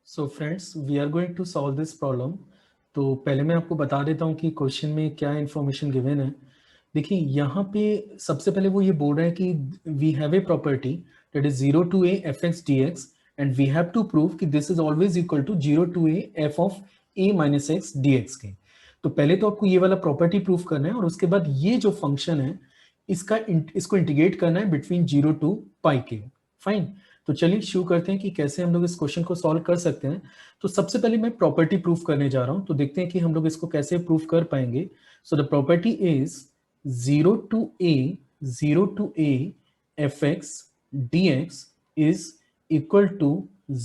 So friends we are going to solve this problem. तो पहले मैं आपको बता देता हूँ कि क्वेश्चन में क्या इन्फॉर्मेशन गिवन है। देखिए यहाँ पे सबसे पहले वो ये बोल रहा है कि we have a property that is 0 to a fx dx and we have to prove कि this is always equal to 0 to a f of a minus x dx के। तो पहले तो आपको ये वाला प्रॉपर्टी प्रूव करना है और उसके बाद ये जो फंक्शन है इसको इंटीग्रेट करना है बिटवीन 0 to पाई के। फाइन। तो चलिए शुरू करते हैं कि कैसे हम लोग इस क्वेश्चन को सॉल्व कर सकते हैं। तो सबसे पहले मैं प्रॉपर्टी प्रूफ करने जा रहा हूं, तो देखते हैं कि हम लोग इसको कैसे प्रूफ कर पाएंगे। So the property is 0 to a fx dx is equal to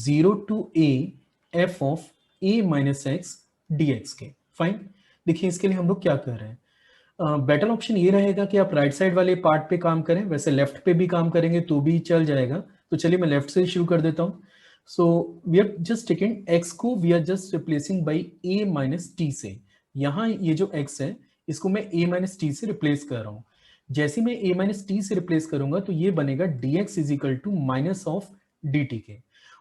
0 to a f of a minus x dx के। फाइन। देखिए इसके लिए हम लोग क्या कर रहे हैं। बेटर ऑप्शन ये रहेगा कि आप राइट साइड वाले पार्ट पे काम करें, वैसे लेफ्ट पे भी काम करेंगे तो भी चल जाएगा। तो चलिए मैं लेफ्ट से शुरू कर देता हूँ। So we are just taking x को we are just replacing by a minus T से। यहाँ ये जो x है इसको मैं a माइनस टी से रिप्लेस कर रहा हूँ। जैसे मैं a माइनस टी से रिप्लेस करूंगा तो ये बनेगा dx is equal to minus of dt के।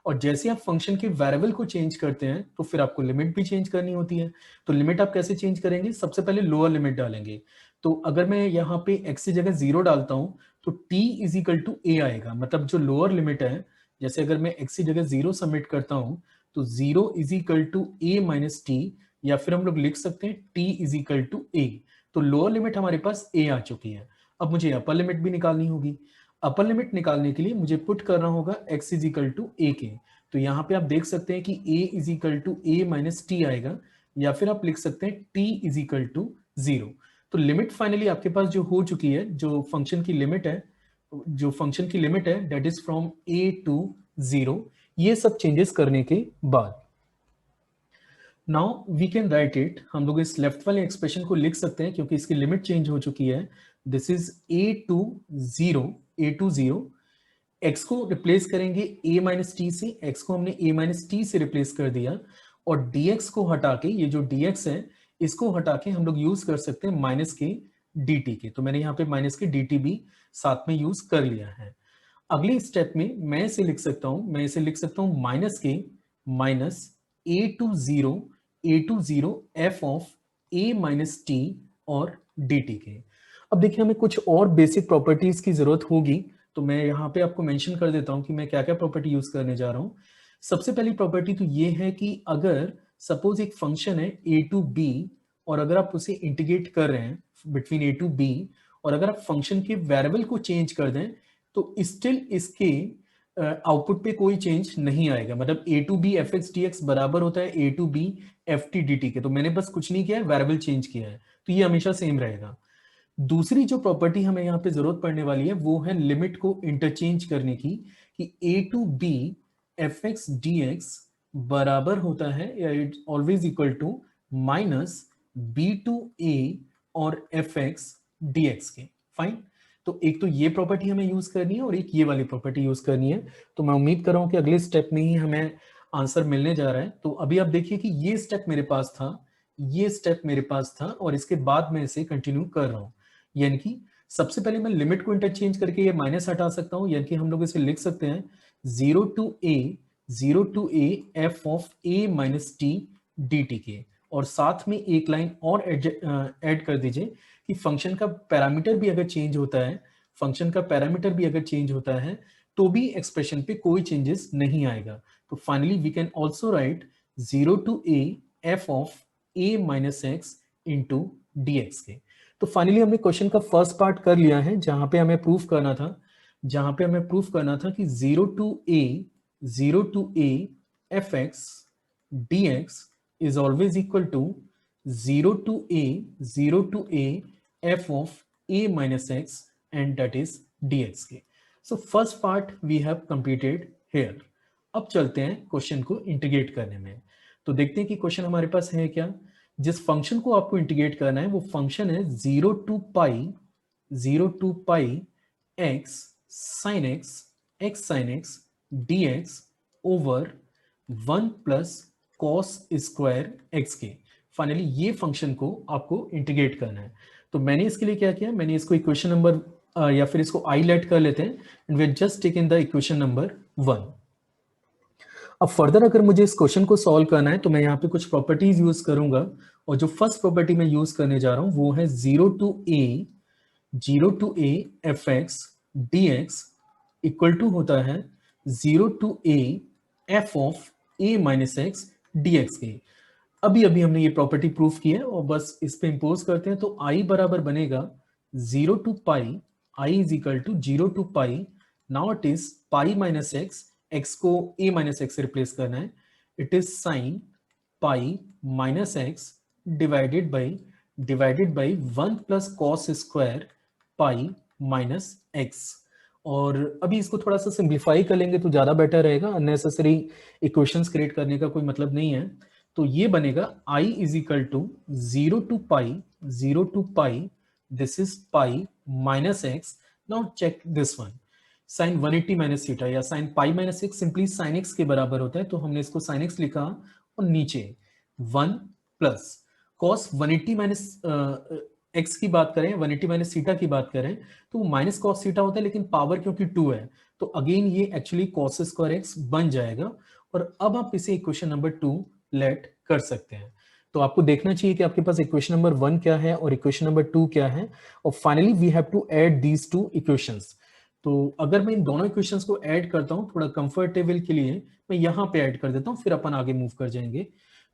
और जैसे आप फंक्शन के वेरिएबल को चेंज करते हैं तो फिर आपको लिमिट भी चेंज करनी होती है। तो लिमिट आप कैसे चेंज करेंगे, सबसे पहले लोअर लिमिट डालेंगे। तो अगर मैं यहाँ पे x की जगह 0 डालता हूँ तो t इज इक्वल टू ए आएगा, मतलब जो लोअर लिमिट है। जैसे अगर मैं x की जगह 0 सबमिट करता हूँ तो 0 is equal to A minus T, या फिर हम लोग लिख सकते हैं t is equal to A. तो लोअर लिमिट हमारे पास a आ चुकी है। अब मुझे अपर लिमिट भी निकालनी होगी। अपर लिमिट निकालने के लिए मुझे पुट करना होगा x इज इक्वल टू ए के। तो यहाँ पे आप देख सकते हैं कि a is equal to A minus T आएगा, या फिर आप लिख सकते हैं t इज इक्वल टू 0। तो लिमिट फाइनली आपके पास जो हो चुकी है, जो फंक्शन की लिमिट है that is from a to 0। ये सब चेंजेस करने के बाद now we can write it. हम लोग इस लेफ्ट वाले एक्सप्रेशन को लिख सकते हैं क्योंकि इसकी लिमिट चेंज हो चुकी है। This is a to 0 x को रिप्लेस करेंगे a माइनस टी से। x को हमने a माइनस टी से रिप्लेस कर दिया और dx को हटा के, ये जो dx है इसको हटा के हम लोग यूज कर सकते हैं माइनस के dt के। तो मैंने यहाँ पे माइनस के dt भी साथ में यूज कर लिया है। अगले स्टेप में मैं इसे लिख सकता हूं माइनस के minus a to zero f of a minus T और dt के। अब देखिए हमें कुछ और बेसिक प्रॉपर्टीज की जरूरत होगी, तो मैं यहाँ पे आपको मेंशन कर देता हूँ कि मैं क्या क्या प्रॉपर्टी यूज करने जा रहा हूँ। सबसे पहली प्रॉपर्टी तो ये है कि अगर सपोज एक फंक्शन है a टू b और अगर आप उसे इंटीग्रेट कर रहे हैं बिटवीन a टू b और अगर आप फंक्शन के वेरिएबल को चेंज कर दें तो स्टिल इसके आउटपुट पे कोई चेंज नहीं आएगा। मतलब a to B F X D X बराबर होता है a to B F T D T के। तो मैंने बस कुछ नहीं किया है, वेरिएबल चेंज किया है, तो ये हमेशा सेम रहेगा। दूसरी जो प्रॉपर्टी हमें यहाँ पे जरूरत पड़ने वाली है वो है लिमिट को इंटरचेंज करने की, कि a to B F X D X बराबर होता है या it always equal to minus B to A और एफ एक्स डी एक्स के। फाइन। तो एक तो ये प्रॉपर्टी हमें यूज करनी है और एक ये वाली प्रॉपर्टी यूज करनी है। तो मैं उम्मीद कर रहा हूं कि अगले स्टेप में ही हमें आंसर मिलने जा रहा है। तो अभी आप देखिए कि ये स्टेप मेरे पास था, ये स्टेप मेरे पास था और इसके बाद मैं इसे कंटिन्यू कर रहा हूं। यानी कि सबसे पहले मैं लिमिट को इंटरचेंज करके ये माइनस हटा सकता हूं, यानी कि हम लोग इसे लिख सकते हैं 0 to A F of A minus T D T के। और साथ में एक लाइन और ऐड कर दीजिए कि फंक्शन का पैरामीटर भी अगर चेंज होता है तो भी एक्सप्रेशन पे कोई चेंजेस नहीं आएगा। तो finally we can also write 0 to A F of A minus X into D X के। तो फाइनली हमने क्वेश्चन का फर्स्ट पार्ट कर लिया है, जहां पे हमें प्रूफ करना था कि 0 to A F X D X is always equal to 0 to a f of a minus x and that is dx के। So first part we have completed here। अब चलते हैं क्वेश्चन को इंटीग्रेट करने में। तो देखते हैं कि क्वेश्चन हमारे पास है क्या। जिस फंक्शन को आपको इंटीग्रेट करना है वो फंक्शन है 0 to pi x sin x dx over 1 plus cos square x के। फाइनली ये फंक्शन को आपको इंटीग्रेट करना है। तो मैंने इसके लिए क्या किया, मैंने इसको इक्वेशन नंबर या फिर इसको आई लेट कर लेते हैं and we just taken the equation number 1। अब फर्दर अगर मुझे इस क्वेश्चन को सॉल्व करना है तो मैं यहाँ पे कुछ प्रॉपर्टीज यूज करूंगा, और जो फर्स्ट प्रॉपर्टी मैं यूज करने जा रहा हूँ वो है 0 to a F X D X equal to होता है 0 to a F of a minus X D X के। अभी अभी हमने ये प्रॉपर्टी प्रूफ की है और बस इस पे इंपोज करते हैं, तो i बराबर बनेगा 0 to pi, i is equal to 0 to pi, now it is pi minus X, X को a माइनस एक्स से रिप्लेस करना है, it is sine pi minus X divided by 1 plus cos square pi minus X. और अभी इसको थोड़ा सा simplify कर लेंगे तो ज्यादा बेटर रहेगा, अननेसेसरी इक्वेशंस क्रिएट करने का कोई मतलब नहीं है। तो ये बनेगा i is equal to 0 to pi, this is pi minus X. Now check this one, sine 180 minus theta या sine pi minus X simply sine X के बराबर होता है, तो हमने इसको साइन एक्स लिखा, और नीचे 1 प्लस कॉस 180 माइनस एक्स की बात करें, 180 माइनस थीटा की बात करें तो माइनस कॉस थीटा होता है, लेकिन पावर क्योंकि 2 है तो अगेन ये एक्चुअली कॉस स्क्वायर एक्स बन जाएगा। और अब आप इसे इक्वेशन नंबर 2 लेट कर सकते हैं। तो आपको देखना चाहिए कि आपके पास इक्वेशन नंबर 1 क्या है और इक्वेशन नंबर 2 क्या है, और finally we have to add these two equations. तो अगर मैं इन दोनों इक्वेशंस को ऐड करता हूं थोड़ा कंफर्टेबल के लिए, मैं यहां पे ऐड कर देता हूं, फिर अपन आगे मूव कर जाएंगे।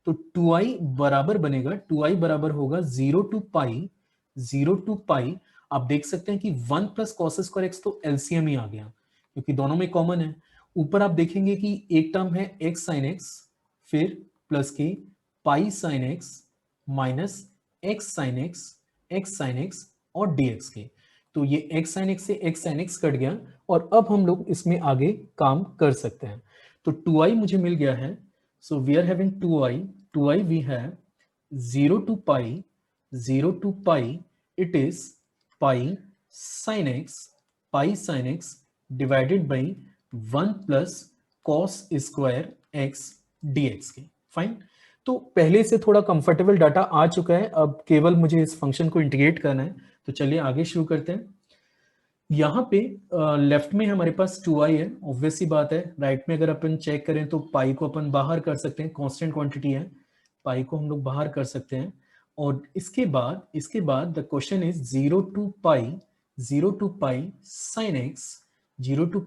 तो 2i बराबर बनेगा, 2i बराबर होगा 0 to पाई। आप देख सकते हैं कि 1 प्लस कॉस स्क्वायर एक्स तो एलसीएम ही आ गया क्योंकि दोनों में कॉमन है। ऊपर आप देखेंगे कि एक टर्म है एक्स साइन एक्स, फिर प्लस के पाई sine x minus x sine x और dx के। तो ये एक्स साइन एक्स से एक्स साइन एक्स कट गया, और अब हम लोग इसमें आगे काम कर सकते हैं। तो 2i मुझे मिल गया है, so we are having 2i we have 0 to pi, it is pi sine X divided by 1 plus cos square X dx के। फाइन, तो पहले से थोड़ा कंफर्टेबल डाटा आ चुका है, अब केवल मुझे इस फंक्शन को इंटीग्रेट करना है। तो चलिए आगे शुरू करते हैं। यहाँ पे लेफ्ट में हमारे पास 2i है, ऑब्वियस सी बात है। राइट में अगर अपन चेक करें तो पाई को अपन बाहर कर सकते हैं, कांस्टेंट क्वांटिटी है, पाई को हम लोग बाहर कर सकते हैं। और इसके बाद the question is 0 to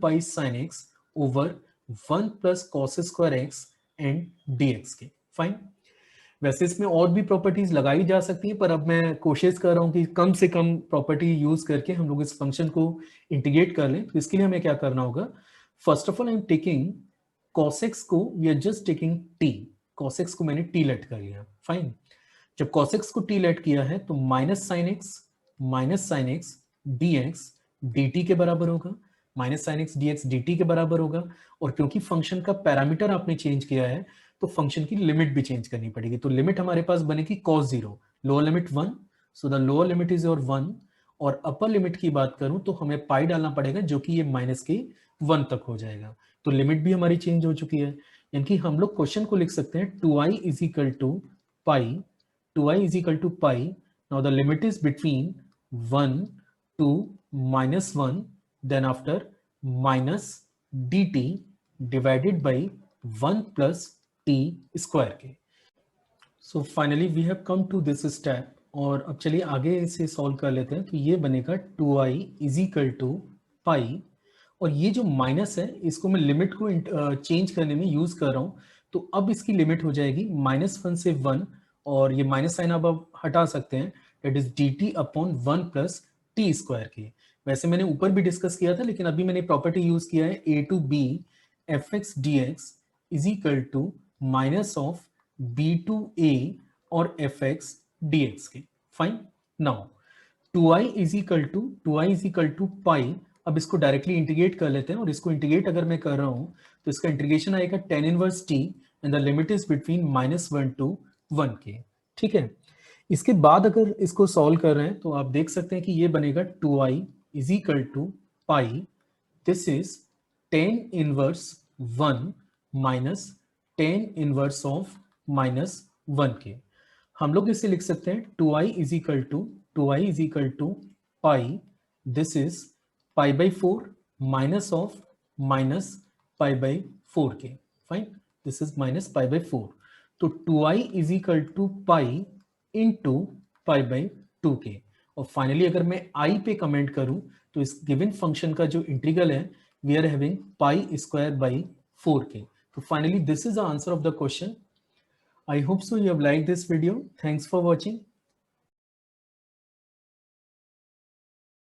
pi sine x over 1 plus cos square x and dx के। फाइन, वैसे इसमें और भी प्रॉपर्टीज लगाई जा सकती है, पर अब मैं कोशिश कर रहा हूं कि कम से कम प्रॉपर्टी यूज करके हम लोग इस फंक्शन को इंटीग्रेट कर लें। तो इसके लिए हमें क्या करना होगा, first of all I am taking cos x को, we are just taking t, cos x को मैंने t लेट कर लिया। फाइन, जब cos x को t लेट किया है तो minus sine x dx dt के बराबर होगा, minus sine x dx dt के बराबर होगा। और क्योंकि फंक्शन का पैरामीटर आपने चेंज किया है तो फंक्शन की लिमिट भी चेंज करनी पड़ेगी। तो लिमिट हमारे पास बनेगी cos 0, lower limit 1, so the lower limit is your 1। और अपर लिमिट की बात करूं तो हमें पाई डालना पड़ेगा, जो कि ये माइनस के 1 तक हो जाएगा। तो लिमिट भी हमारी चेंज हो चुकी है, यानी कि हम लोग क्वेश्चन को लिख सकते हैं 2i is equal to pi, 2i is equal to pi. Now the limit is between 1 to -1, then after minus dt divided by 1 plus t square के। So finally we have come to this step, और अब चलिए आगे इसे solve कर लेते हैं। तो ये बनेगा 2i इज इक्वल टू पाई, और ये जो माइनस है इसको मैं लिमिट को चेंज करने में यूज कर रहा हूँ। तो अब इसकी लिमिट हो जाएगी -1 से 1, और ये माइनस साइन अब हटा सकते हैं, that is dt upon 1 plus T square के। वैसे मैंने ऊपर भी डिस्कस किया था, लेकिन अभी मैंने प्रॉपर्टी यूज किया है a to b F X D X is equal to minus of b to a और एफ एक्स डी एक्स के। Fine, now 2i is equal to pi. अब इसको डायरेक्टली इंटीग्रेट कर लेते हैं, और इसको इंटीग्रेट अगर मैं कर रहा हूं तो इसका इंटीग्रेशन आएगा tan inverse t and the limit is between -1 to 1 के। ठीक है, इसके बाद अगर इसको सॉल्व कर रहे हैं तो आप देख सकते हैं कि ये बनेगा 2i is equal to pi, this is tan inverse 1 minus tan inverse of -1 के। हम लोग इसे लिख सकते हैं 2i is equal to pi, this is pi by 4 minus of minus pi by 4 के। Fine, this is minus pi by 4, तो 2i is equal to pi into pi by 2k। और फाइनली अगर मैं i पे comment करूं तो इस given function का जो इंटीग्रल है we are having pi square by 4k। तो finally this is the answer of the question. I hope so you have liked this video. Thanks for watching.